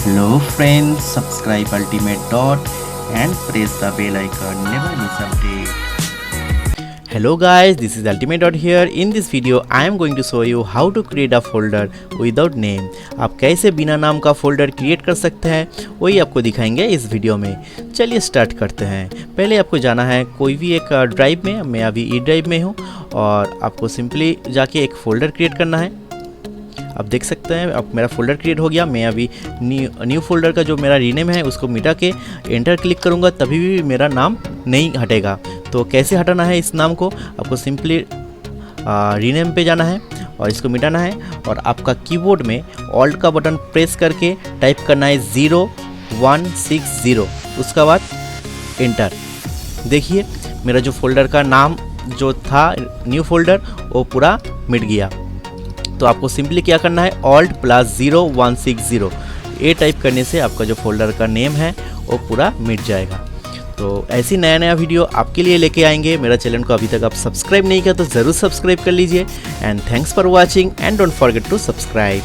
Hello friends, subscribe ultimate dot and press the bell icon. Never miss update. Hello guys, this is ultimate dot here. In this video I am going to show you how to create a folder without name. आप कैसे बिना नाम का folder create कर सकते हैं वही आपको दिखाएंगे इस वीडियो में। चलिए स्टार्ट करते हैं। पहले आपको जाना है कोई भी एक ड्राइव में। मैं अभी ई ड्राइव में हूँ और आपको सिंपली जाके एक फ़ोल्डर क्रिएट करना है। आप देख सकते हैं अब मेरा फ़ोल्डर क्रिएट हो गया। मैं अभी न्यू फोल्डर का जो मेरा रीनेम है उसको मिटा के एंटर क्लिक करूँगा, तभी भी मेरा नाम नहीं हटेगा। तो कैसे हटाना है इस नाम को, आपको सिंपली रीनेम पे जाना है और इसको मिटाना है और आपका कीबोर्ड में ऑल्ट का बटन प्रेस करके टाइप करना है 0160, उसके बाद एंटर। देखिए मेरा जो फोल्डर का नाम जो था न्यू फोल्डर वो पूरा मिट गया। तो आपको सिंपली क्या करना है, ऑल्ट प्लस 0160 ये टाइप करने से आपका जो फोल्डर का नेम है वो पूरा मिट जाएगा। तो ऐसी नया वीडियो आपके लिए लेके आएंगे। मेरा चैनल को अभी तक आप सब्सक्राइब नहीं किया तो ज़रूर सब्सक्राइब कर लीजिए। And thanks for watching and don't forget to subscribe.